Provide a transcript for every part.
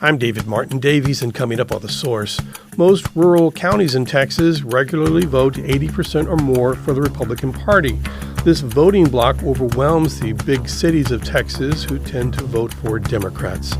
I'm David Martin Davies, and coming up on The Source, most rural counties in Texas regularly vote 80% or more for the Republican Party. This voting bloc overwhelms the big cities of Texas, who tend to vote for Democrats.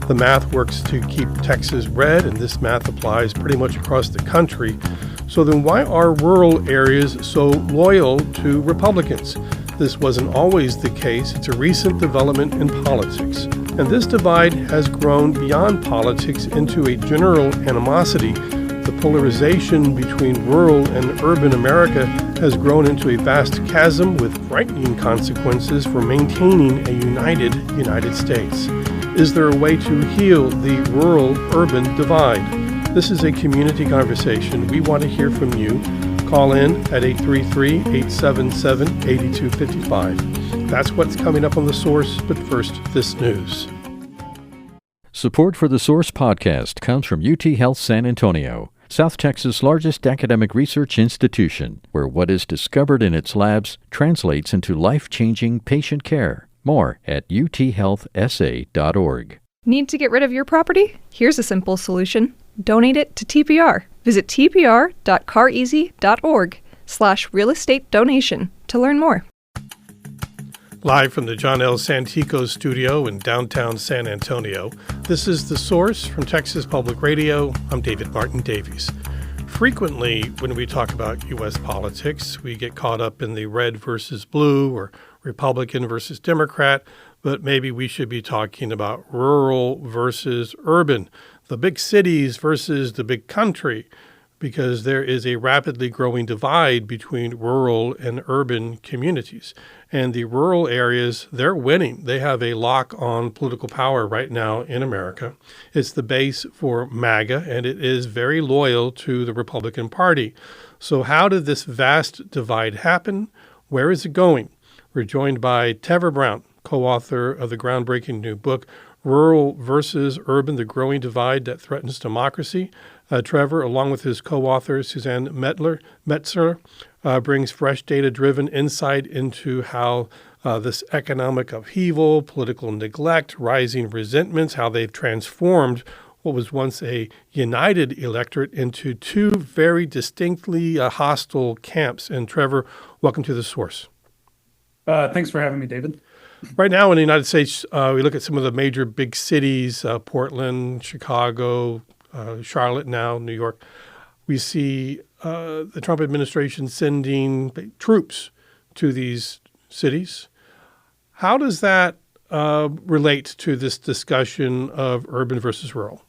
The math works to keep Texas red, and this math applies pretty much across the country. So then why are rural areas so loyal to Republicans? This wasn't always the case. It's a recent development in politics. And this divide has grown beyond politics into a general animosity. The polarization between rural and urban America has grown into a vast chasm with frightening consequences for maintaining a united United States. Is there a way to heal the rural-urban divide? This is a community conversation. We want to hear from you. Call in at 833-877-8255. That's what's coming up on The Source, but first, this news. Support for The Source podcast comes from UT Health San Antonio, South Texas' largest academic research institution, where what is discovered in its labs translates into life-changing patient care. More at uthealthsa.org. Need to get rid of your property? Here's a simple solution. Donate it to TPR. Visit tpr.careasy.org/real estate donation to learn more. Live from the John L. Santico studio in downtown San Antonio, this is The Source from Texas Public Radio. I'm David Martin Davies. Frequently, when we talk about U.S. politics, we get caught up in the red versus blue or Republican versus Democrat, but maybe we should be talking about rural versus urban, the big cities versus the big country, because there is a rapidly growing divide between rural and urban communities. And the rural areas, they're winning. They have a lock on political power right now in America. It's the base for MAGA, and it is very loyal to the Republican Party. So how did this vast divide happen? Where is it going? We're joined by Trevor Brown, co-author of the groundbreaking new book, Rural versus Urban, The Growing Divide That Threatens Democracy. Trevor, along with his co-author, Suzanne Metzler, brings fresh data-driven insight into how this economic upheaval, political neglect, rising resentments, how they've transformed what was once a united electorate into two very distinctly hostile camps. And Trevor, welcome to The Source. Thanks for having me, David. Right now in the United States, we look at some of the major big cities, Portland, Chicago, Charlotte now, New York. We see the Trump administration sending troops to these cities. How does that relate to this discussion of urban versus rural?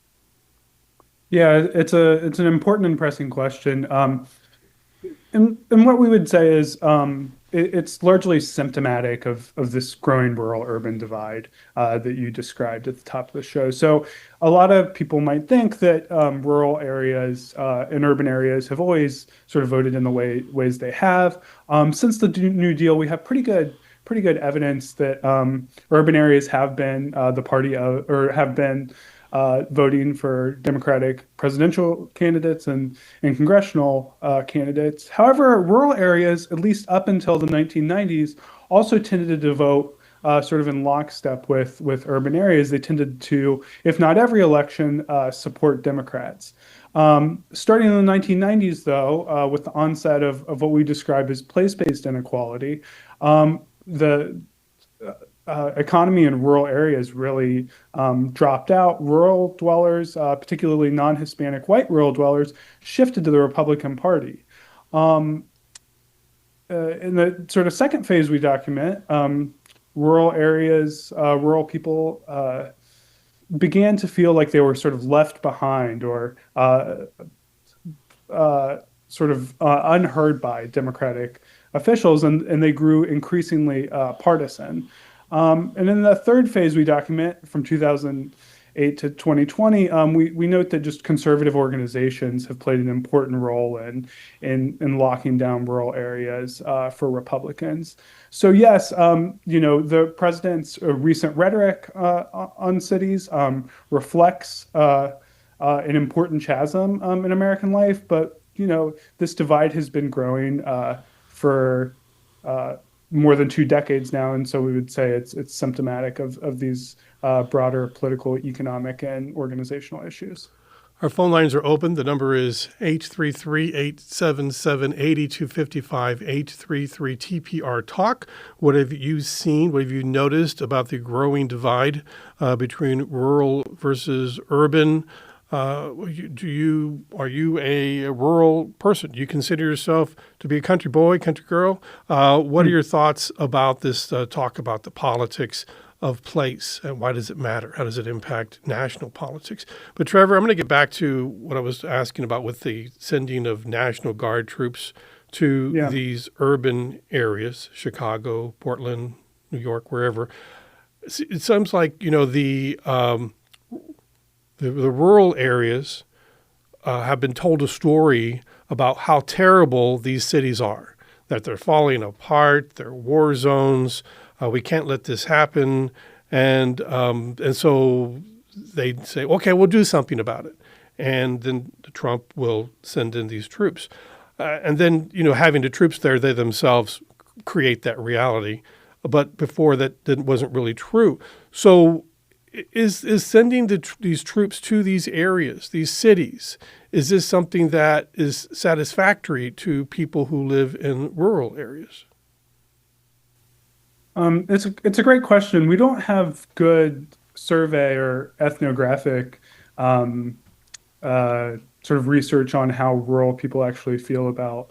Yeah, it's an important and pressing question. And what we would say is it's largely symptomatic of this growing rural-urban divide that you described at the top of the show. So a lot of people might think that rural areas and urban areas have always sort of voted in the ways they have. Since the New Deal, we have pretty good evidence that urban areas have been the party of, or have been voting for Democratic presidential candidates and congressional candidates. However, rural areas, at least up until the 1990s, also tended to vote sort of in lockstep with urban areas. They tended to, if not every election, support Democrats. Starting in the 1990s, though, with the onset of what we describe as place-based inequality, the economy in rural areas really dropped out. Rural dwellers, particularly non-Hispanic white rural dwellers, shifted to the Republican Party. In the sort of second phase we document, rural areas, rural people began to feel like they were sort of left behind or sort of unheard by Democratic officials, and they grew increasingly partisan. And in the third phase we document from 2008 to 2020, we note that just conservative organizations have played an important role in locking down rural areas for Republicans. So yes, the president's recent rhetoric on cities reflects an important chasm in American life, but this divide has been growing for more than 2 decades now, and so we would say it's symptomatic of these broader political, economic, and organizational issues. Our phone lines are open. The number is 833-877-8255, 833-TPR-TALK. What have you seen? What have you noticed about the growing divide between rural versus urban? Are you a rural person? Do you consider yourself to be a country boy, country girl? What are your thoughts about this talk about the politics of place, and why does it matter? How does it impact national politics? But Trevor, I'm going to get back to what I was asking about with the sending of National Guard troops to these urban areas, Chicago, Portland, New York, wherever. It seems like, the rural areas have been told a story about how terrible these cities are, that they're falling apart, they're war zones. We can't let this happen. And so they say, okay, we'll do something about it. And then Trump will send in these troops. And then, having the troops there, they themselves create that reality. But before that wasn't really true. So is sending these troops to these areas, these cities, is this something that is satisfactory to people who live in rural areas? It's a great question. We don't have good survey or ethnographic sort of research on how rural people actually feel about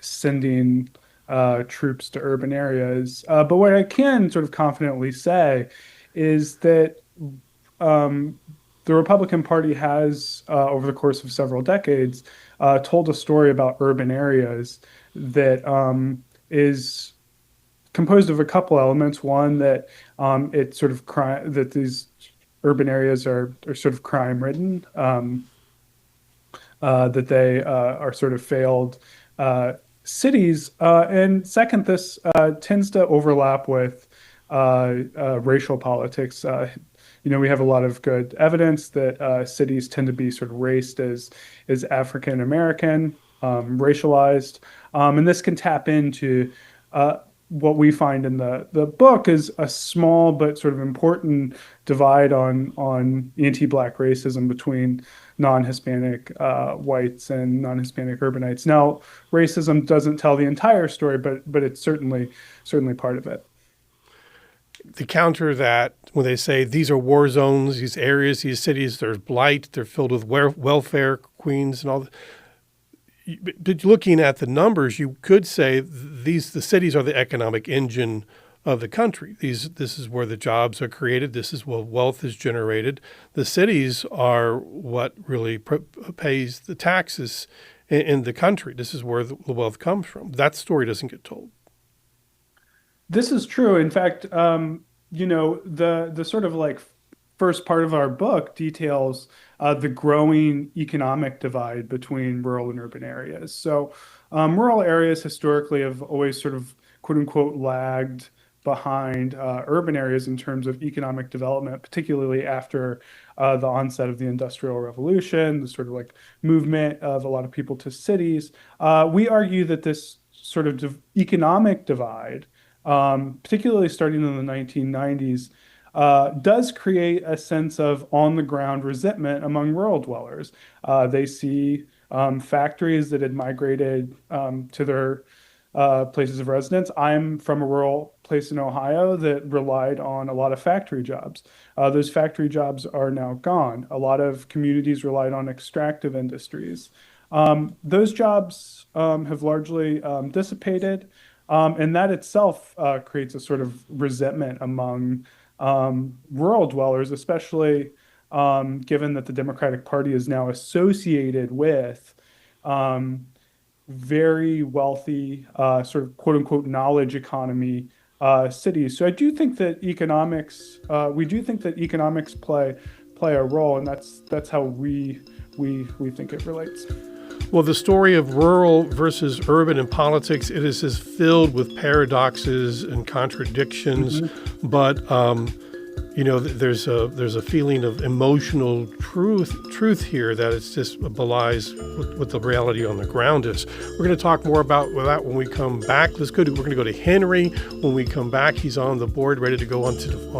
sending troops to urban areas. But what I can sort of confidently say is that the Republican Party has, over the course of several decades, told a story about urban areas that is composed of a couple elements. One, that it's sort of that these urban areas are sort of crime-ridden, that they are sort of failed cities. And second, this tends to overlap with racial politics. We have a lot of good evidence that cities tend to be sort of raced as African American, racialized, and this can tap into what we find in the book is a small but sort of important divide on anti-Black racism between non-Hispanic whites and non-Hispanic urbanites. Now, racism doesn't tell the entire story, but it's certainly part of it. To counter that, when they say these are war zones, these areas, these cities, there's blight, they're filled with welfare queens and all that. But looking at the numbers, you could say the cities are the economic engine of the country. This is where the jobs are created. This is where wealth is generated. The cities are what really pays the taxes in the country. This is where the wealth comes from. That story doesn't get told. This is true. In fact, the sort of like first part of our book details the growing economic divide between rural and urban areas. So rural areas historically have always sort of quote unquote lagged behind urban areas in terms of economic development, particularly after the onset of the Industrial Revolution, the sort of like movement of a lot of people to cities. We argue that this sort of economic divide, particularly starting in the 1990s, does create a sense of on-the-ground resentment among rural dwellers. They see factories that had migrated to their places of residence. I'm from a rural place in Ohio that relied on a lot of factory jobs. Those factory jobs are now gone. A lot of communities relied on extractive industries. Those jobs have largely dissipated, and that itself creates a sort of resentment among rural dwellers, especially given that the Democratic Party is now associated with very wealthy, sort of quote unquote knowledge economy cities. So I do think that we do think that economics play a role, and that's how we think it relates. Well, the story of rural versus urban in politics, it is filled with paradoxes and contradictions. Mm-hmm. But, there's a feeling of emotional truth here that it's just belies what the reality on the ground is. We're going to talk more about that when we come back. We're going to go to Henry when we come back. He's on the board, ready to go on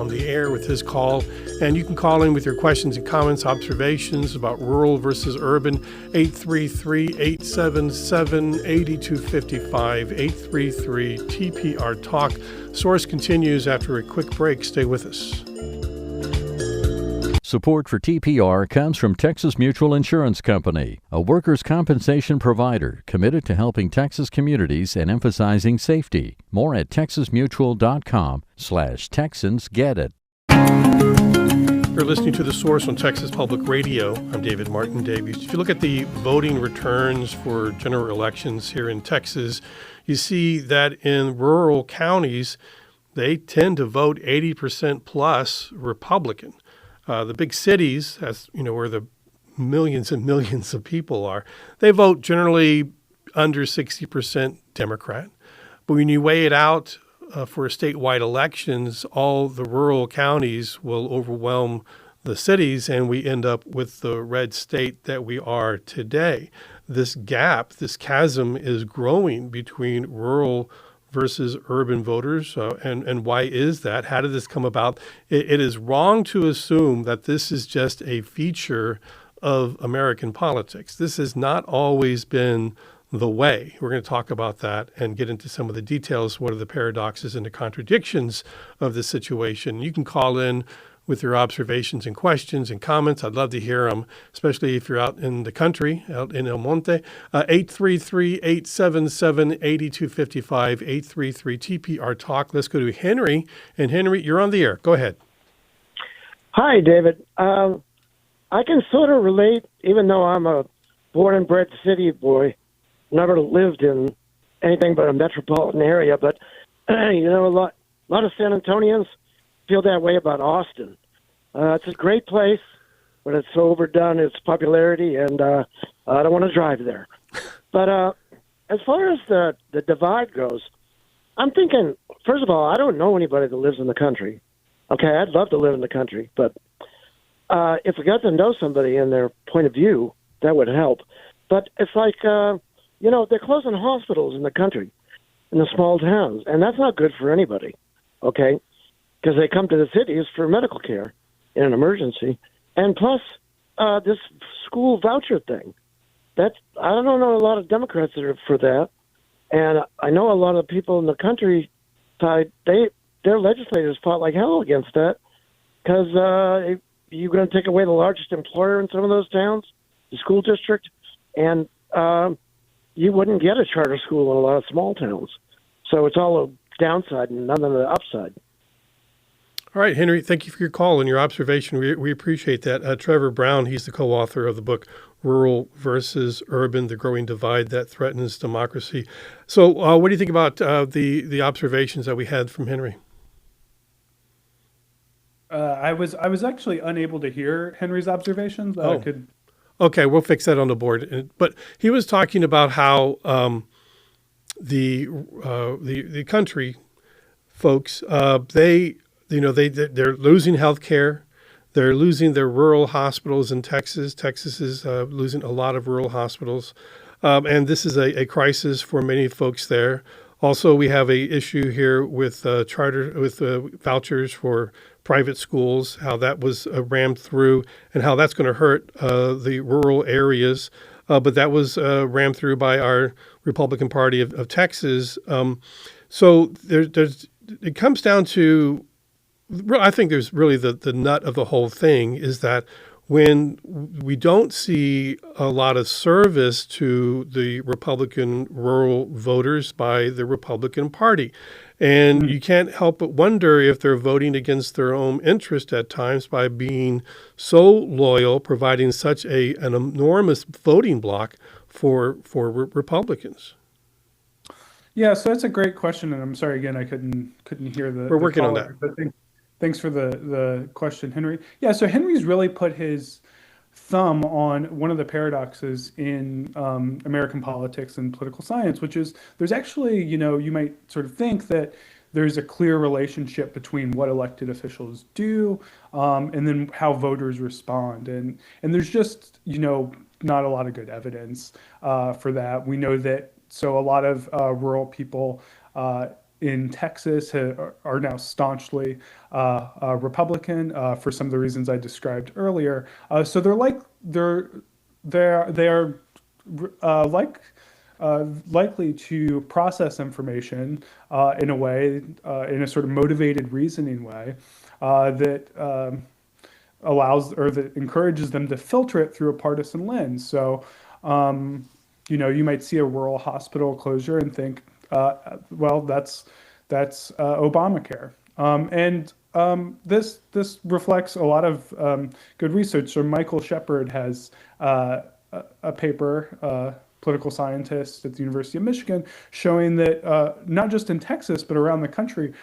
the air with his call. And you can call in with your questions and comments, observations about rural versus urban. 833-877-8255, 833-TPR Talk. Source continues after a quick break. Stay with us. Support for TPR comes from Texas Mutual Insurance Company, a workers' compensation provider committed to helping Texas communities and emphasizing safety. More at texasmutual.com/TexansGetIt. You're listening to The Source on Texas Public Radio. I'm David Martin Davies. If you look at the voting returns for general elections here in Texas, you see that in rural counties, they tend to vote 80% plus Republican. The big cities, where the millions and millions of people are, they vote generally under 60% Democrat. But when you weigh it out for statewide elections, all the rural counties will overwhelm the cities, and we end up with the red state that we are today. This gap, this chasm is growing between rural versus urban voters. And why is that? How did this come about? It is wrong to assume that this is just a feature of American politics. This has not always been the way. We're going to talk about that and get into some of the details. What are the paradoxes and the contradictions of this situation? You can call in with your observations and questions and comments. I'd love to hear them, especially if you're out in the country, out in El Monte. 833-877-8255, 833-TPR Talk. Let's go to Henry. And Henry, you're on the air. Go ahead. Hi, David. I can sort of relate, even though I'm a born and bred city boy, never lived in anything but a metropolitan area. But, a lot of San Antonians feel that way about Austin. It's a great place, but it's so overdone, its popularity, and I don't want to drive there. But as far as the divide goes, I'm thinking, first of all, I don't know anybody that lives in the country. Okay, I'd love to live in the country, but if we got to know somebody and their point of view, that would help. But it's like, they're closing hospitals in the country, in the small towns, and that's not good for anybody, okay? Because they come to the cities for medical care in an emergency. And plus, this school voucher thing. I don't know a lot of Democrats that are for that. And I know a lot of people in the countryside, their legislators fought like hell against that because you're going to take away the largest employer in some of those towns, the school district, and you wouldn't get a charter school in a lot of small towns. So it's all a downside and none of the upside. All right, Henry, thank you for your call and your observation. We appreciate that. Trevor Brown, he's the co-author of the book Rural versus Urban, The Growing Divide That Threatens Democracy. So what do you think about the observations that we had from Henry? I was actually unable to hear Henry's observations. Okay, we'll fix that on the board. But he was talking about how the country folks, they're losing health care. They're losing their rural hospitals in Texas. Texas is losing a lot of rural hospitals. And this is a crisis for many folks there. Also, we have a issue here with vouchers for private schools, how that was rammed through and how that's going to hurt the rural areas. But that was rammed through by our Republican Party of Texas. So it comes down to, I think there's really the nut of the whole thing is that when we don't see a lot of service to the Republican rural voters by the Republican Party. And you can't help but wonder if they're voting against their own interest at times by being so loyal, providing such an enormous voting block for Republicans. Yeah, so that's a great question, and I'm sorry again I couldn't hear the. We're working on that. But thanks for the question, Henry. Yeah, so Henry's really put his thumb on one of the paradoxes in American politics and political science, which is there's actually, you might sort of think that there's a clear relationship between what elected officials do, and then how voters respond. And there's just, not a lot of good evidence for that. We know that, so a lot of rural people in Texas are now staunchly Republican for some of the reasons I described earlier. So they are likely to process information in a way, in a sort of motivated reasoning way, that allows or that encourages them to filter it through a partisan lens. So, you might see a rural hospital closure and think, well, that's Obamacare. This reflects a lot of good research. So Michael Shepard has a paper, political scientist at the University of Michigan, showing that not just in Texas, but around the country,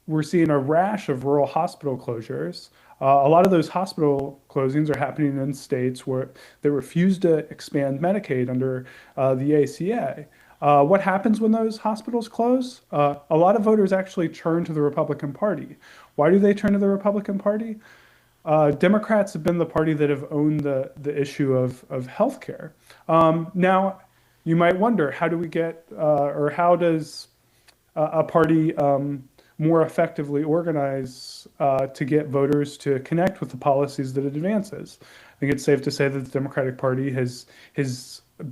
we're seeing a rash of rural hospital closures. A lot of those hospital closings are happening in states where they refuse to expand Medicaid under the ACA. What happens when those hospitals close? A lot of voters actually turn to the Republican Party. Why do they turn to the Republican Party? Democrats have been the party that have owned the issue of healthcare. Now, you might wonder, how do we get, or how does a party more effectively organize to get voters to connect with the policies that it advances? I think it's safe to say that the Democratic Party has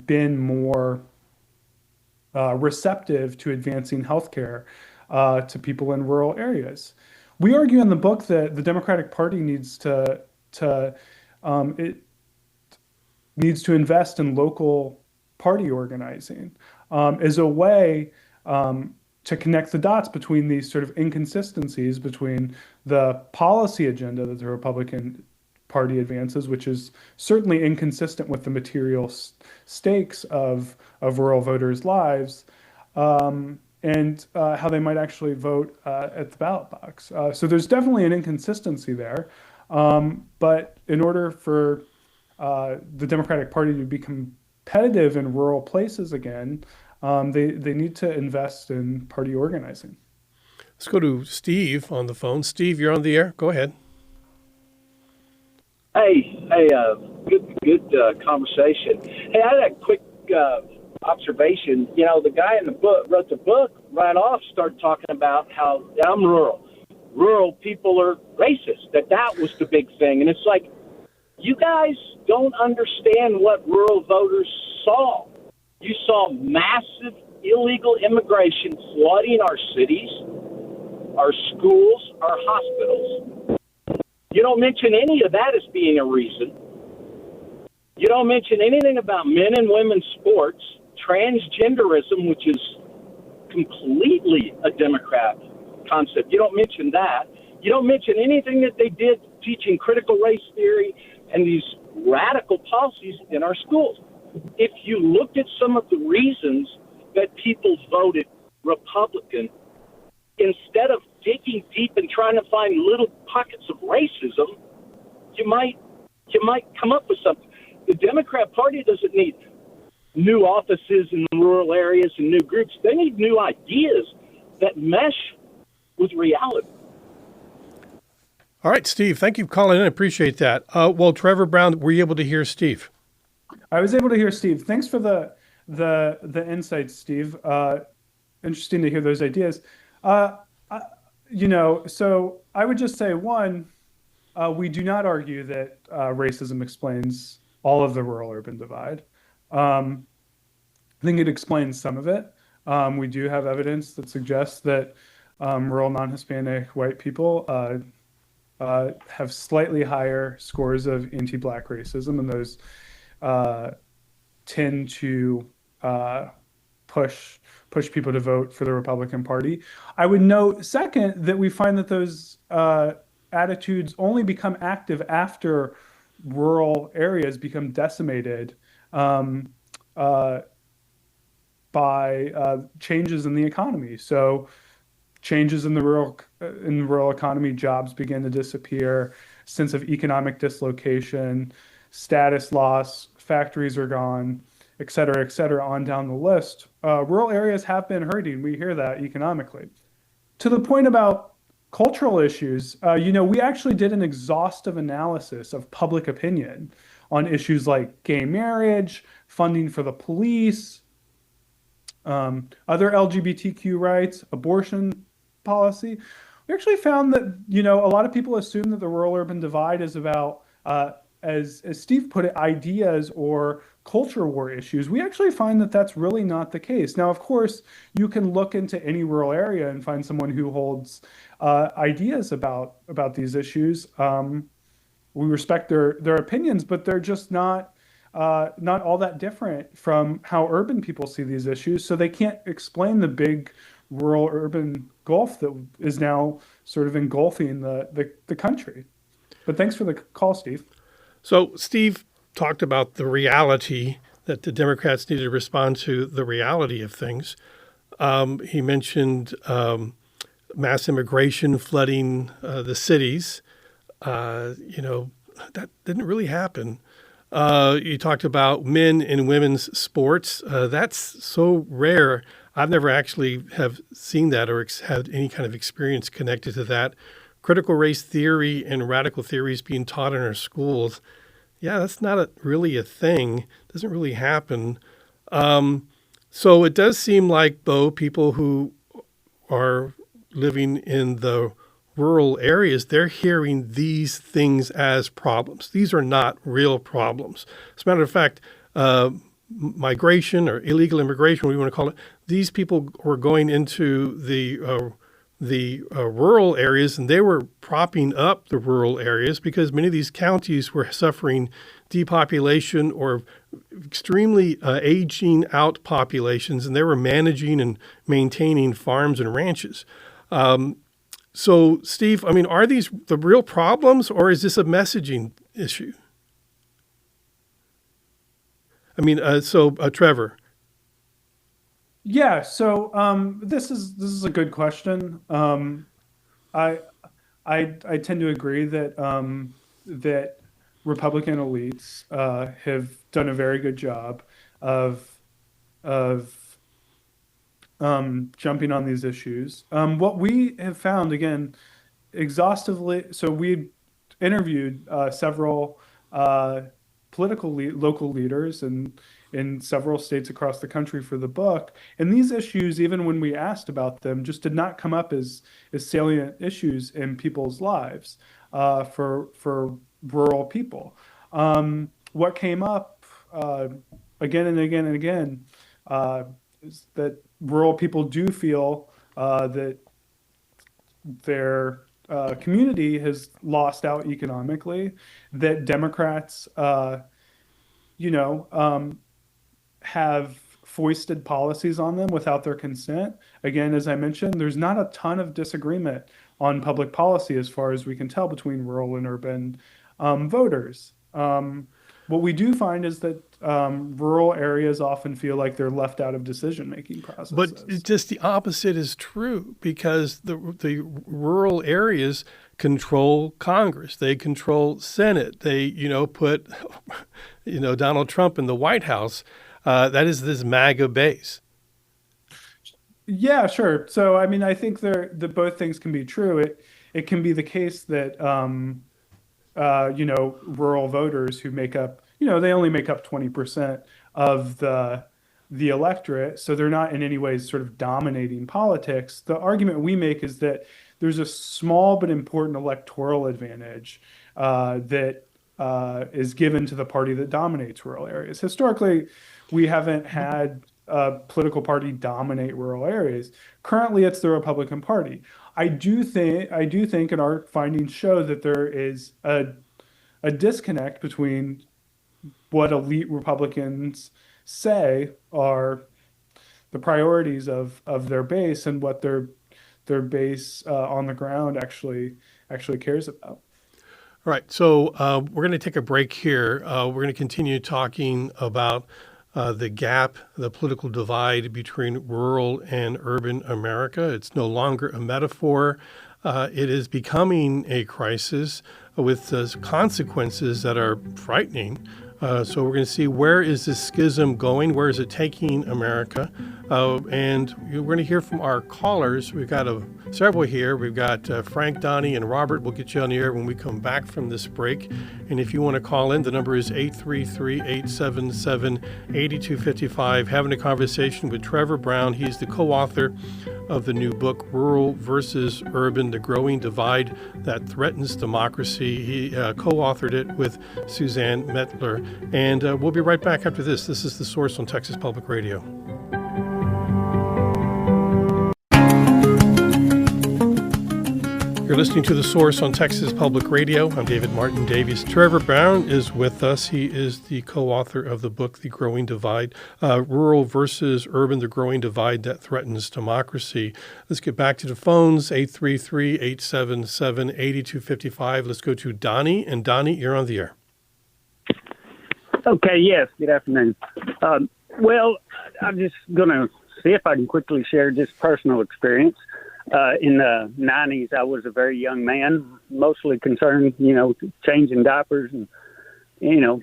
been more receptive to advancing healthcare to people in rural areas. We argue in the book that the Democratic Party needs to invest in local party organizing as a way to connect the dots between these sort of inconsistencies between the policy agenda that the Republican Party advances, which is certainly inconsistent with the material stakes of rural voters' lives, and how they might actually vote at the ballot box. So there's definitely an inconsistency there. But in order for the Democratic Party to be competitive in rural places again, they need to invest in party organizing. Let's go to Steve on the phone. Steve, you're on the air. Go ahead. Hey, good conversation. Hey, I had a quick observation. The guy in the book wrote the book right off, started talking about how I'm rural. Rural people are racist. That was the big thing. And it's like, you guys don't understand what rural voters saw. You saw massive illegal immigration flooding our cities, our schools, our hospitals. You don't mention any of that as being a reason. You don't mention anything about men and women's sports, transgenderism, which is completely a Democrat concept. You don't mention that. You don't mention anything that they did teaching critical race theory and these radical policies in our schools. If you looked at some of the reasons that people voted Republican, instead of digging deep and trying to find little pockets of racism, you might come up with something. The Democrat Party doesn't need new offices in rural areas and new groups. They need new ideas that mesh with reality. All right, Steve, thank you for calling in. I appreciate that. Well, Trevor Brown, were you able to hear Steve? I was able to hear Steve. Thanks for the insights, Steve. Interesting to hear those ideas. So I would just say, one, we do not argue that racism explains all of the rural-urban divide. I think it explains some of it. We do have evidence that suggests that rural non-Hispanic white people have slightly higher scores of anti-Black racism, and those tend to push people to vote for the Republican Party. I would note, second, that we find that those attitudes only become active after rural areas become decimated by changes in the economy. So changes in the rural economy, jobs begin to disappear, sense of economic dislocation, status loss, factories are gone, et cetera, on down the list. Rural areas have been hurting. We hear that economically. To the point about cultural issues, we actually did an exhaustive analysis of public opinion on issues like gay marriage, funding for the police, other LGBTQ rights, abortion policy. We actually found that, a lot of people assume that the rural-urban divide is about, as Steve put it, ideas or culture war issues. We actually find that that's really not the case. Now, of course, you can look into any rural area and find someone who holds ideas about these issues. We respect their opinions, but they're just not all that different from how urban people see these issues. So they can't explain the big rural-urban gulf that is now sort of engulfing the country. But thanks for the call, Steve. So Steve talked about the reality that the Democrats need to respond to the reality of things. He mentioned mass immigration flooding the cities. That didn't really happen. You talked about men and women's sports. That's so rare. I've never actually have seen that or had any kind of experience connected to that. Critical race theory and radical theories being taught in our schools. Yeah, that's not really a thing. It doesn't really happen. So it does seem like, though, people who are living in the rural areas, they're hearing these things as problems. These are not real problems. As a matter of fact, migration or illegal immigration, what you want to call it, these people were going into the rural areas, and they were propping up the rural areas because many of these counties were suffering depopulation or extremely aging out populations, and they were managing and maintaining farms and ranches. So, Steve, are these the real problems, or is this a messaging issue? Trevor. Yeah. So this is a good question. I tend to agree that that Republican elites have done a very good job of jumping on these issues. What we have found, again, exhaustively, so we interviewed several local leaders in several states across the country for the book. And these issues, even when we asked about them, just did not come up as salient issues in people's lives for rural people. What came up again and again and again is that rural people do feel that their community has lost out economically, that Democrats, have foisted policies on them without their consent. Again, as I mentioned, there's not a ton of disagreement on public policy as far as we can tell between rural and urban voters. What we do find is that rural areas often feel like they're left out of decision-making processes. But it's just the opposite is true, because the rural areas control Congress. They control Senate. They, put, Donald Trump in the White House. That is this MAGA base. Yeah, sure. So, I think that both things can be true. It can be the case that, rural voters who make up, they only make up 20% of the electorate, so they're not in any ways sort of dominating politics. The argument we make is that there's a small but important electoral advantage that is given to the party that dominates rural areas. Historically, we haven't had a political party dominate rural areas. Currently, it's the Republican Party. I do think, and our findings show that there is a disconnect between what elite Republicans say are the priorities of their base and what their base on the ground actually cares about. All right, so we're going to take a break here. We're going to continue talking about the gap, the political divide between rural and urban America. It's no longer a metaphor. It is becoming a crisis with consequences that are frightening. So we're going to see, where is this schism going? Where is it taking America? And we're going to hear from our callers. We've got several here. We've got Frank, Donnie, and Robert. We'll get you on the air when we come back from this break. And if you want to call in, the number is 833-877-8255. Having a conversation with Trevor Brown. He's the co-author of the new book, Rural versus Urban, The Growing Divide That Threatens Democracy. He co-authored it with Suzanne Mettler. And we'll be right back after this. This is The Source on Texas Public Radio. You're listening to The Source on Texas Public Radio. I'm David Martin Davies. Trevor Brown is with us. He is the co-author of the book, The Growing Divide, Rural versus Urban, The Growing Divide That Threatens Democracy. Let's get back to the phones, 833-877-8255. Let's go to Donnie. And Donnie, you're on the air. Okay, yes, good afternoon. Well, I'm just going to see if I can quickly share just personal experience. In the 90s, I was a very young man, mostly concerned, changing diapers and,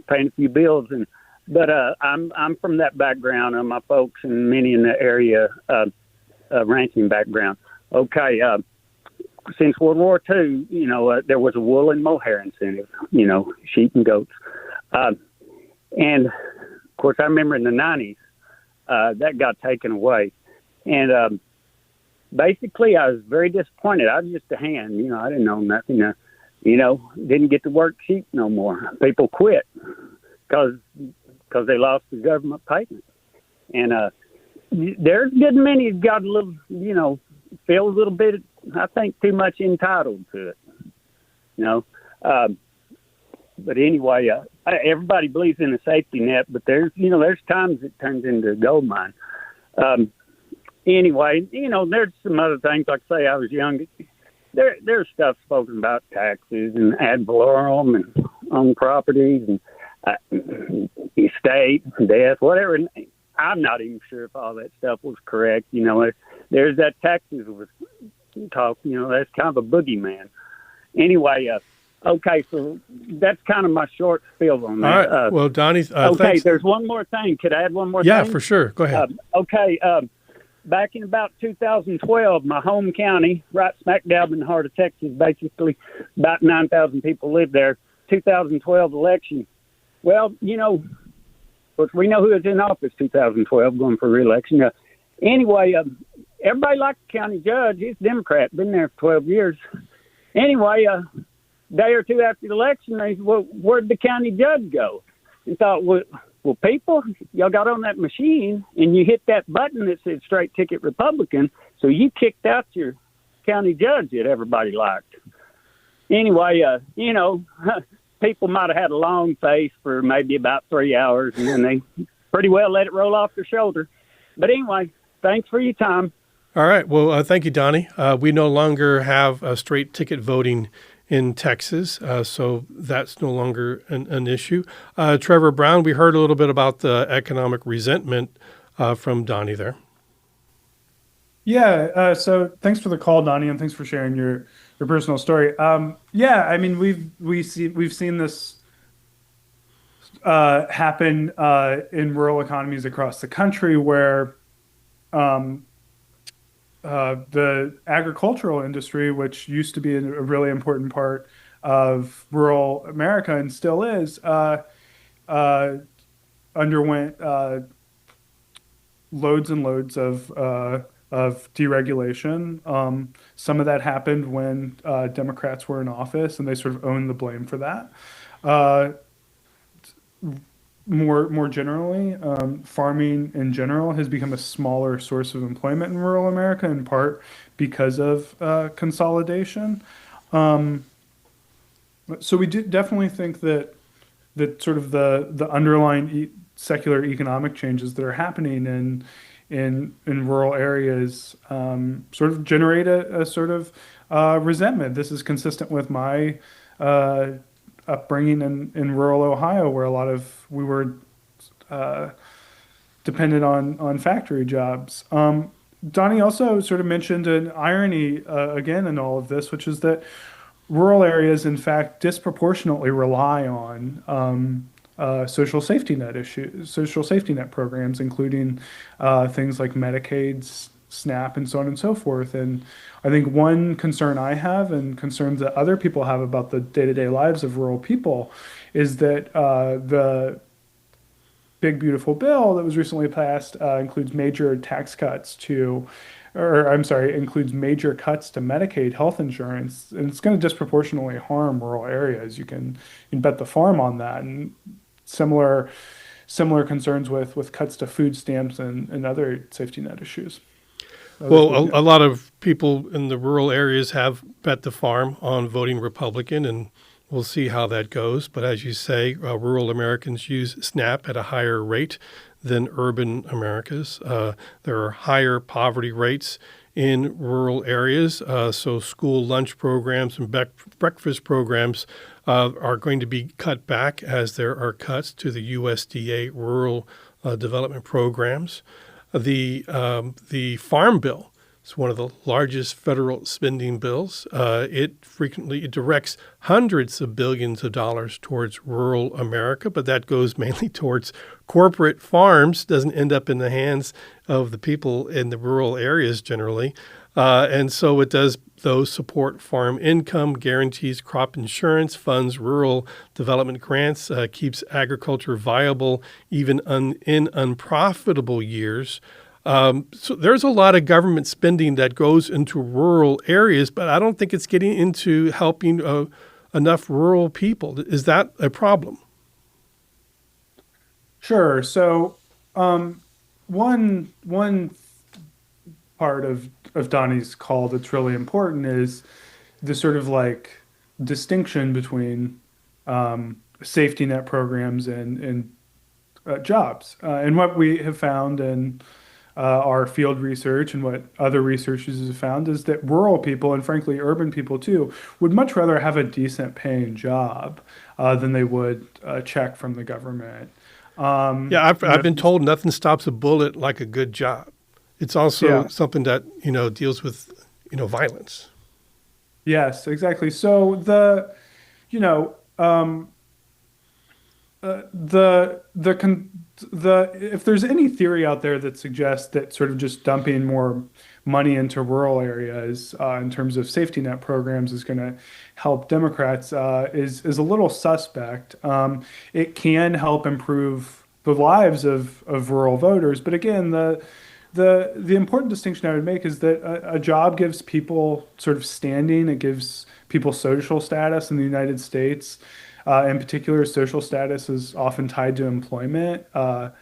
paying a few bills. But I'm from that background. My folks and many in the area, ranching background. Okay, since World War II, there was a wool and mohair incentive, sheep and goats. And, of course, I remember in the 90s, that got taken away. And basically, I was very disappointed. I was just a hand, I didn't know nothing. Didn't get to work sheep no more. People quit because they lost the government payment. And there's a good many who got a little, feel a little bit, I think, too much entitled to it. But anyway, everybody believes in a safety net, but there's times it turns into a gold mine. Anyway, there's some other things. Like I say, I was young. There's stuff spoken about taxes and ad valorem and on properties and estate, death, whatever. I'm not even sure if all that stuff was correct. There's that taxes was talk. That's kind of a boogeyman. Anyway, okay, so that's kind of my short spiel on that. All right. Well, Donnie, okay, thanks. There's one more thing. Could I add one more thing? Yeah, for sure. Go ahead. Okay. Back in about 2012, my home county, right smack dab in the heart of Texas, basically, about 9,000 people live there. 2012 election. Well, of course, we know who was in office 2012 going for re-election. Anyway, everybody liked the county judge. He's a Democrat, been there for 12 years. Anyway, a day or two after the election, they said, well, where'd the county judge go? And thought, well, people, y'all got on that machine and you hit that button that said straight ticket Republican, so you kicked out your county judge that everybody liked. Anyway, people might have had a long face for maybe about 3 hours, and then they pretty well let it roll off their shoulder. But anyway, thanks for your time. All right. Well, thank you, Donnie. We no longer have straight ticket voting in Texas, so that's no longer an issue. Trevor Brown, we heard a little bit about the economic resentment from Donnie there. Yeah, so thanks for the call, Donnie, and thanks for sharing your personal story. Yeah, I mean we've seen this happen in rural economies across the country where the agricultural industry, which used to be a really important part of rural America and still is, underwent loads and loads of deregulation. Some of that happened when Democrats were in office, and they sort of owned the blame for that. More generally, farming in general has become a smaller source of employment in rural America, in part because of consolidation. So we definitely think that sort of the underlying secular economic changes that are happening in rural areas sort of generate a sort of resentment. This is consistent with my upbringing in rural Ohio, where we were dependent on factory jobs. Donnie also sort of mentioned an irony again in all of this, which is that rural areas, in fact, disproportionately rely on social safety net issues, social safety net programs, including things like Medicaid, SNAP, and so on and so forth. And I think one concern I have, and concerns that other people have about the day-to-day lives of rural people, is that the big beautiful bill that was recently passed includes major tax cuts to, or I'm sorry, includes major cuts to Medicaid health insurance, and it's going to disproportionately harm rural areas. You can bet the farm on that. And similar concerns with cuts to food stamps and other safety net issues. Well, a lot of people in the rural areas have bet the farm on voting Republican, and we'll see how that goes. But as you say, rural Americans use SNAP at a higher rate than urban Americans. There are higher poverty rates in rural areas, so school lunch programs and breakfast programs are going to be cut back as there are cuts to the USDA rural development programs. The Farm Bill is one of the largest federal spending bills. It directs hundreds of billions of dollars towards rural America, but that goes mainly towards corporate farms, doesn't end up in the hands of the people in the rural areas generally. And so it does those support farm income, guarantees crop insurance, funds rural development grants, keeps agriculture viable even in unprofitable years. So there's a lot of government spending that goes into rural areas, but I don't think it's getting into helping enough rural people. Is that a problem? Sure. So one part of Donnie's call that's really important is the sort of like distinction between safety net programs and jobs. And what we have found in our field research and what other researchers have found is that rural people, and frankly urban people too, would much rather have a decent paying job than they would a check from the government. I've been told nothing stops a bullet like a good job. It's also something that, deals with, violence. Yes, exactly. So if there's any theory out there that suggests that sort of just dumping more money into rural areas in terms of safety net programs is going to help Democrats is a little suspect. It can help improve the lives of rural voters, but again, the important distinction I would make is that a job gives people sort of standing. It gives people social status in the United States. In particular, social status is often tied to employment. So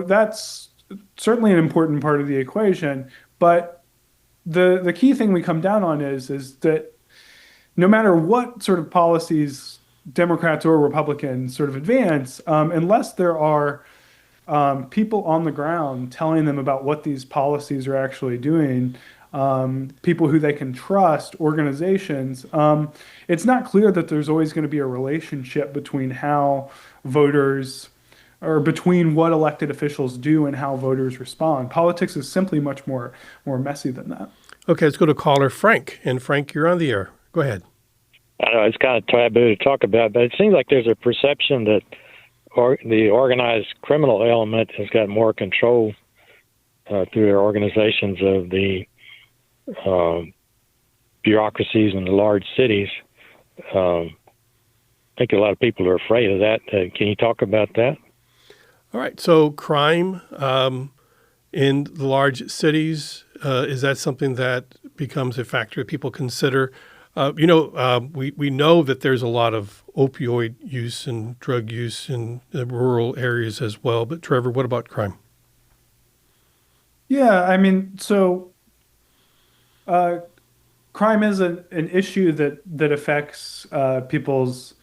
that's certainly an important part of the equation. But the key thing we come down on is that no matter what sort of policies Democrats or Republicans sort of advance, unless there are people on the ground telling them about what these policies are actually doing, people who they can trust, organizations, it's not clear that there's always going to be a relationship between how voters, or between what elected officials do and how voters respond. Politics is simply much more messy than that. Okay, let's go to caller Frank. And Frank, you're on the air. Go ahead. I know it's kind of taboo to talk about, but it seems like there's a perception that the organized criminal element has got more control through their organizations of the bureaucracies in the large cities. I think a lot of people are afraid of that. Can you talk about that? All right. So crime in the large cities, is that something that becomes a factor that people consider? We know that there's a lot of opioid use and drug use in the rural areas as well. But Trevor, what about crime? Yeah, I mean, so crime is an issue that affects people's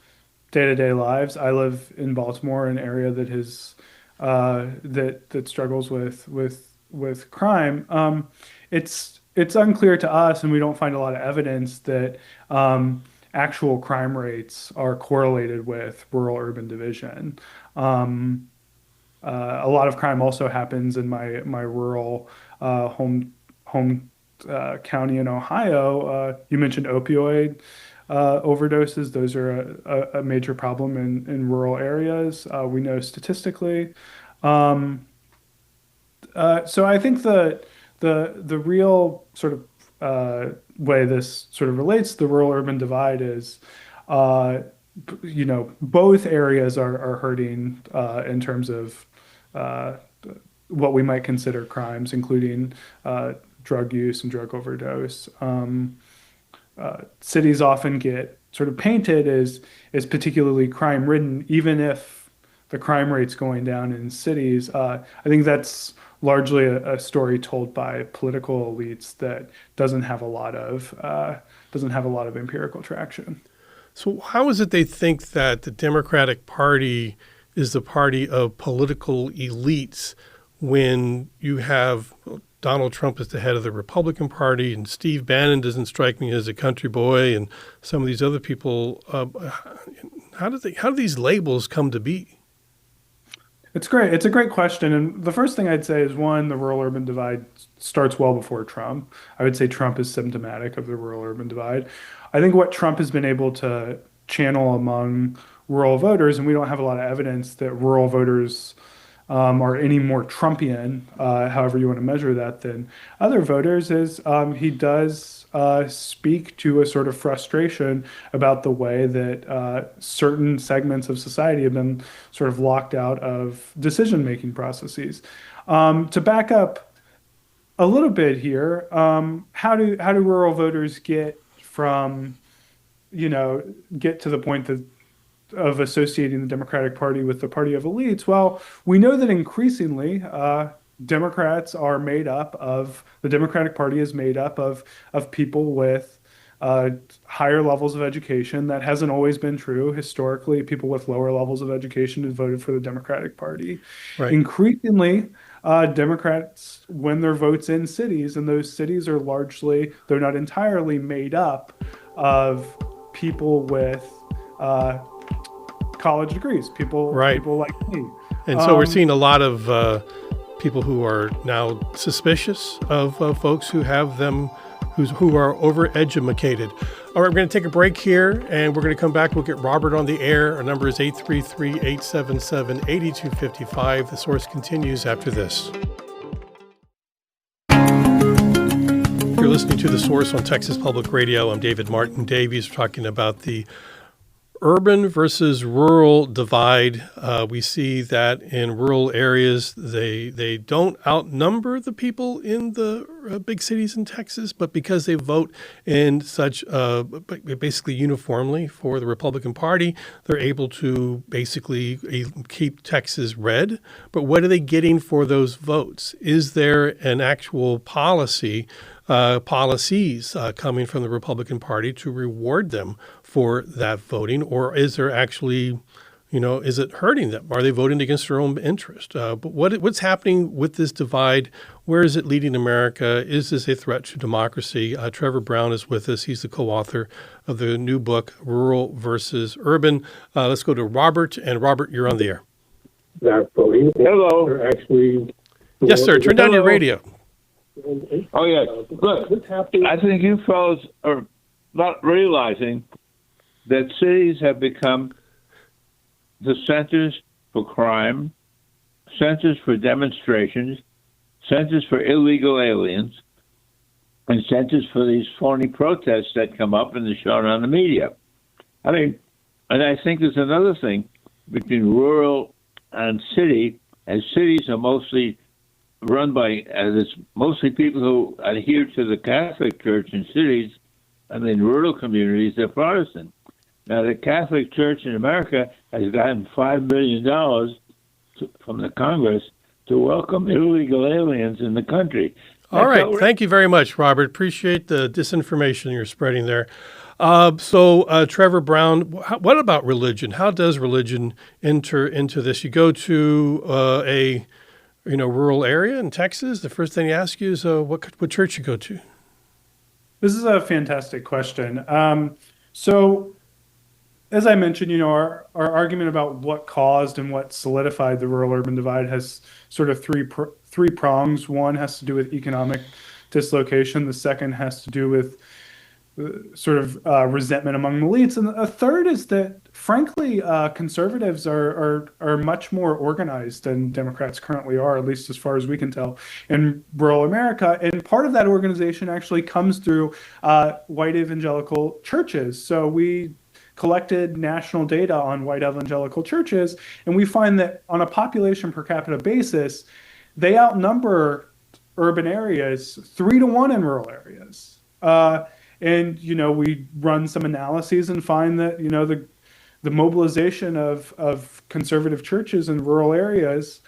day-to-day lives. I live in Baltimore, an area that has that struggles with crime. It's unclear to us, and we don't find a lot of evidence that actual crime rates are correlated with rural-urban division. A lot of crime also happens in my rural home county in Ohio. You mentioned opioid overdoses. Those are a major problem in rural areas. We know statistically. So I think the real sort of way this sort of relates to the rural-urban divide is, both areas are hurting in terms of what we might consider crimes, including drug use and drug overdose. Cities often get sort of painted as particularly crime-ridden, even if the crime rate's going down in cities. I think that's largely a story told by political elites that doesn't have a lot of empirical traction. So how is it they think that the Democratic Party is the party of political elites when you have Donald Trump as the head of the Republican Party and Steve Bannon doesn't strike me as a country boy and some of these other people? How do these labels come to be? It's great. It's a great question. And the first thing I'd say is, one, the rural-urban divide starts well before Trump. I would say Trump is symptomatic of the rural-urban divide. I think what Trump has been able to channel among rural voters, and we don't have a lot of evidence that rural voters are any more Trumpian, however you want to measure that, than other voters, is he does speak to a sort of frustration about the way that certain segments of society have been sort of locked out of decision-making processes. To back up a little bit here, how do rural voters get from, get to the point of associating the Democratic Party with the party of elites? Well, we know that increasingly Democrats are made up of, the Democratic Party is made up of people with higher levels of education. That hasn't always been true. Historically, people with lower levels of education have voted for the Democratic Party. Right. Increasingly, Democrats win their votes in cities, and those cities are largely, though not entirely, made up of people with college degrees, people like me. And so we're seeing a lot of people who are now suspicious of folks who have them, who are over-educated. All right, we're going to take a break here, and we're going to come back. We'll get Robert on the air. Our number is 833-877-8255. The Source continues after this. You're listening to The Source on Texas Public Radio. I'm David Martin Davies. We're talking about the urban versus rural divide. We see that in rural areas, they don't outnumber the people in the big cities in Texas, but because they vote in such basically uniformly for the Republican Party, they're able to basically keep Texas red. But what are they getting for those votes? Is there an actual policies coming from the Republican Party to reward them for that voting, or is there actually, is it hurting them? Are they voting against their own interest? But what's happening with this divide? Where is it leading America? Is this a threat to democracy? Trevor Brown is with us. He's the co-author of the new book, Rural versus Urban. Let's go to Robert. And Robert, you're on the air. Hello. Yes, sir. Turn down your radio. Oh, yeah. Look, I think you fellows are not realizing that cities have become the centers for crime, centers for demonstrations, centers for illegal aliens, and centers for these phony protests that come up and are shown on the media. I mean, and I think there's another thing between rural and city, as cities are mostly run by, there's mostly people who adhere to the Catholic Church in cities, and in rural communities, they're Protestant. Now, the Catholic Church in America has gotten $5 million from the Congress to welcome illegal aliens in the country. All right. Thank you very much, Robert. Appreciate the disinformation you're spreading there. So, Trevor Brown, what about religion? How does religion enter into this? You go to a rural area in Texas, the first thing they ask you is what church you go to. This is a fantastic question. So, as I mentioned, our argument about what caused and what solidified the rural-urban divide has sort of three prongs. One has to do with economic dislocation. The second has to do with sort of resentment among elites. And a third is that, frankly, conservatives are much more organized than Democrats currently are, at least as far as we can tell, in rural America. And part of that organization actually comes through white evangelical churches. So we collected national data on white evangelical churches, and we find that on a population per capita basis, they outnumber urban areas 3-to-1 in rural areas. And, we run some analyses and find that, the mobilization of conservative churches in rural areas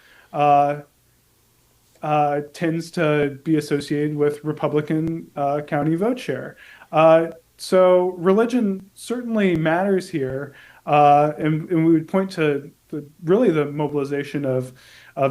tends to be associated with Republican county vote share. So religion certainly matters here. And we would point to the mobilization of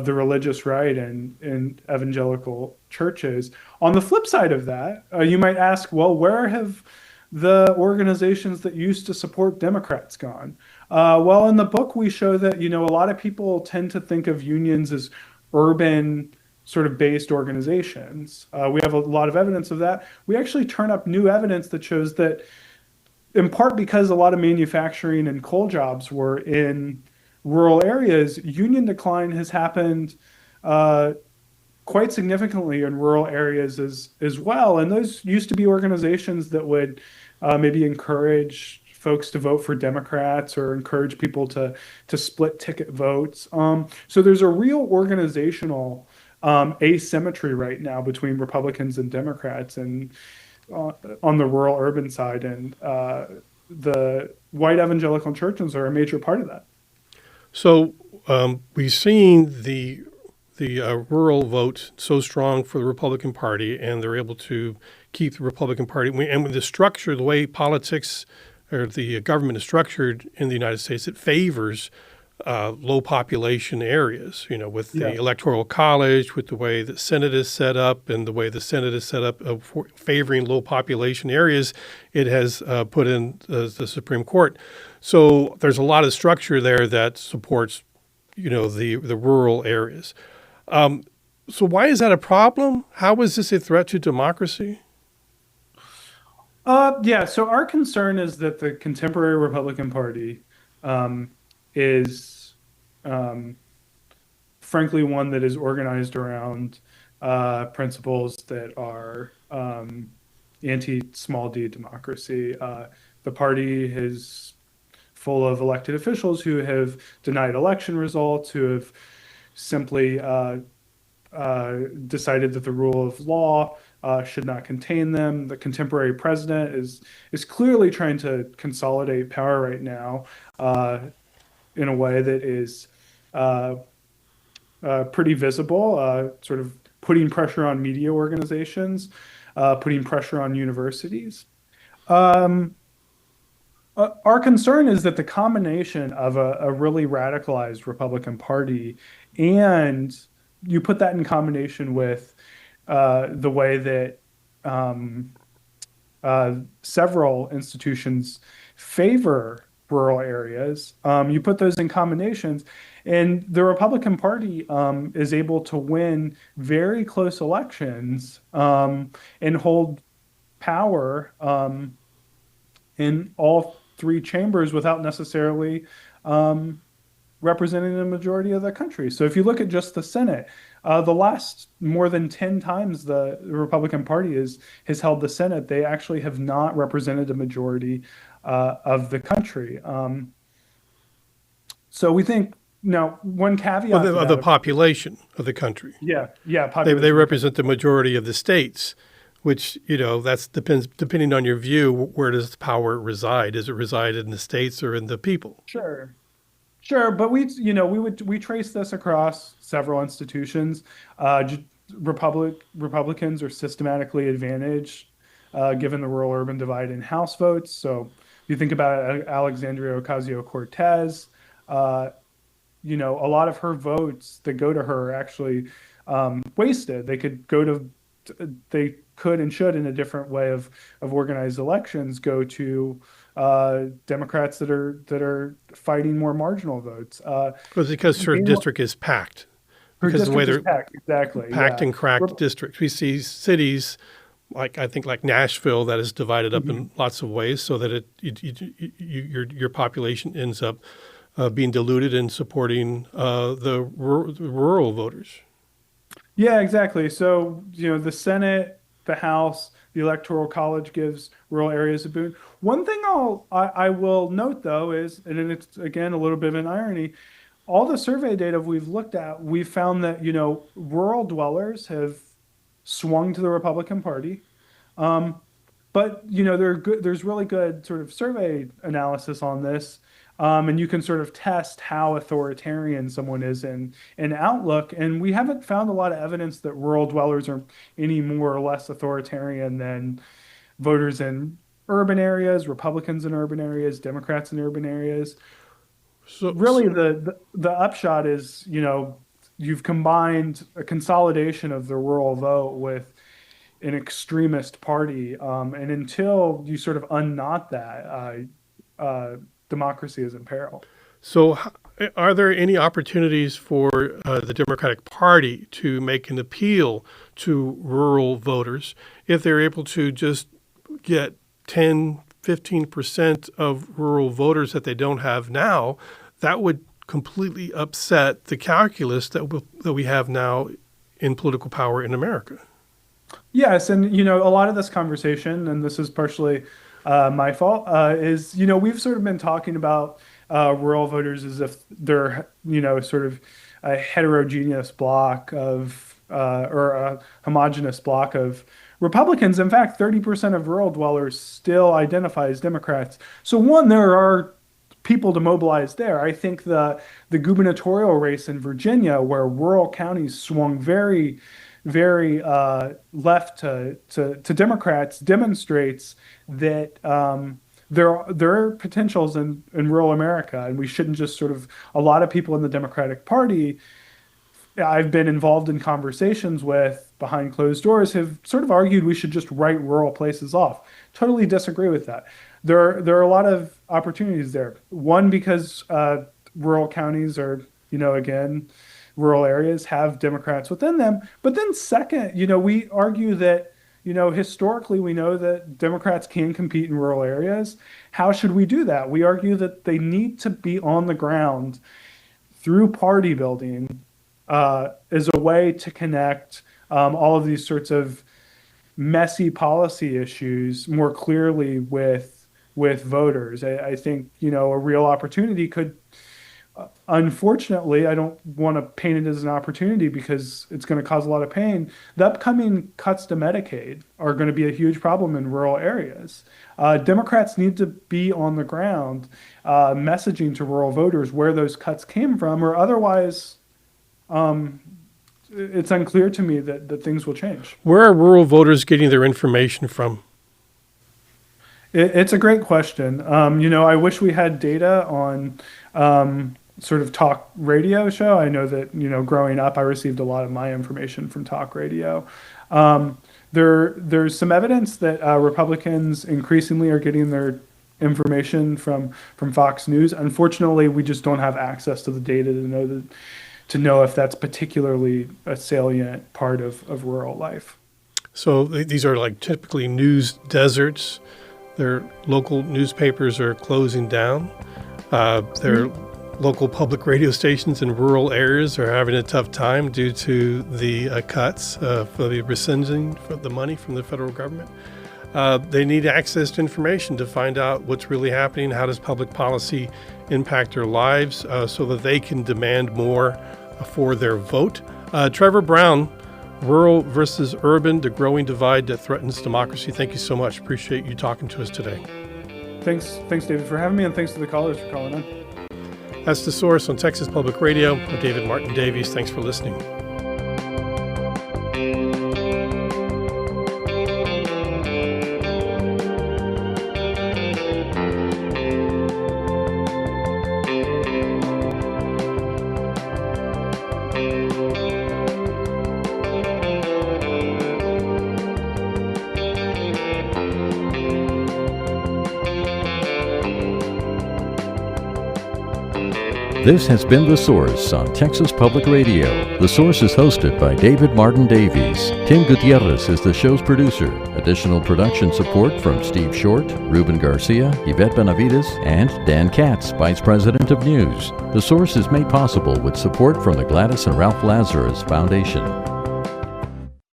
the religious right and evangelical churches. On the flip side of that, you might ask, well, where have the organizations that used to support Democrats gone? Well, in the book, we show that, a lot of people tend to think of unions as urban sort of based organizations. We have a lot of evidence of that. We actually turn up new evidence that shows that, in part because a lot of manufacturing and coal jobs were in rural areas, union decline has happened quite significantly in rural areas as well. And those used to be organizations that would maybe encourage folks to vote for Democrats or encourage people to split ticket votes. So there's a real organizational asymmetry right now between Republicans and Democrats and on the rural urban side. And the white evangelical churches are a major part of that. So we've seen the rural vote so strong for the Republican Party, and they're able to keep the Republican Party. And with the structure, the way politics or the government is structured in the United States, it favors low population areas, with the Electoral College, with the way the Senate is set up and the way the Senate is set up favoring low population areas, it has put in the Supreme Court. So there's a lot of structure there that supports, the rural areas. So why is that a problem? How is this a threat to democracy? So our concern is that the contemporary Republican Party is, frankly, one that is organized around principles that are anti-small d democracy. The party is full of elected officials who have denied election results, who have simply decided that the rule of law should not contain them. The contemporary president is clearly trying to consolidate power right now in a way that is pretty visible, sort of putting pressure on media organizations, putting pressure on universities. Our concern is that the combination of a really radicalized Republican Party, and you put that in combination with the way that several institutions favor rural areas, you put those in combinations, and the Republican Party is able to win very close elections and hold power in all three chambers without necessarily representing the majority of the country. So if you look at just the Senate, the last more than 10 times the Republican Party has held the Senate, they actually have not represented a majority of the country. So we think, now, one caveat of the population of the country. Yeah. They represent the majority of the states, which, that's depending on your view, where does the power reside? Does it reside in the states or in the people? Sure. But we trace this across several institutions. Republicans are systematically advantaged given the rural-urban divide in House votes. So if you think about Alexandria Ocasio-Cortez, a lot of her votes that go to her are actually wasted. They could and should, in a different way of organized elections, go to Democrats that are fighting more marginal votes. Because her district is packed. Her district is packed, exactly. Packed and cracked districts. We see cities like I think like Nashville, that is divided up in lots of ways, so that your population ends up being diluted and supporting the rural voters. Yeah, exactly. So, the Senate, the House, the Electoral College gives rural areas a boon. One thing I will note, though, is, and it's, again, a little bit of an irony, all the survey data we've looked at, we've found that, rural dwellers have swung to the Republican Party. But, there's really good sort of survey analysis on this. And you can sort of test how authoritarian someone is in outlook. And we haven't found a lot of evidence that rural dwellers are any more or less authoritarian than voters in urban areas, Republicans in urban areas, Democrats in urban areas. So really, the upshot is, you've combined a consolidation of the rural vote with an extremist party. And until you sort of unknot that, democracy is in peril. So are there any opportunities for the Democratic Party to make an appeal to rural voters if they're able to just get 10, 15% of rural voters that they don't have now? That would completely upset the calculus that we have now in political power in America. Yes, and a lot of this conversation, and this is partially my fault, is we've sort of been talking about rural voters as if they're sort of a heterogeneous block of or a homogenous block of Republicans. In fact, 30% of rural dwellers still identify as Democrats. So one, there are people to mobilize there. I think the gubernatorial race in Virginia, where rural counties swung very, very left to Democrats, demonstrates that there are potentials in rural America, and we shouldn't just sort of, a lot of people in the Democratic Party I've been involved in conversations with behind closed doors have sort of argued we should just write rural places off. Totally disagree with that. There are a lot of opportunities there. One, because rural counties are, again, rural areas have Democrats within them. But then second, we argue that, historically we know that Democrats can compete in rural areas. How should we do that? We argue that they need to be on the ground through party building as a way to connect all of these sorts of messy policy issues more clearly with voters. I think, a real opportunity could, unfortunately, I don't want to paint it as an opportunity because it's going to cause a lot of pain. The upcoming cuts to Medicaid are going to be a huge problem in rural areas. Democrats need to be on the ground messaging to rural voters where those cuts came from, or otherwise it's unclear to me that things will change. Where are rural voters getting their information from? It's a great question. I wish we had data on sort of talk radio show. I know that, growing up, I received a lot of my information from talk radio. There's some evidence that Republicans increasingly are getting their information from Fox News. Unfortunately, we just don't have access to the data to know if that's particularly a salient part of rural life. So these are like typically news deserts. Their local newspapers are closing down. Their local public radio stations in rural areas are having a tough time due to the cuts for the rescinding for the money from the federal government. They need access to information to find out what's really happening. How does public policy impact their lives so that they can demand more for their vote? Trevor Brown, Rural versus Urban, the growing divide that threatens democracy. Thank you so much. Appreciate you talking to us today. Thanks, David, for having me, and thanks to the callers for calling in. That's The Source on Texas Public Radio. I'm David Martin Davies. Thanks for listening. This has been The Source on Texas Public Radio. The Source is hosted by David Martin Davies. Tim Gutierrez is the show's producer. Additional production support from Steve Short, Ruben Garcia, Yvette Benavides, and Dan Katz, Vice President of News. The Source is made possible with support from the Gladys and Ralph Lazarus Foundation.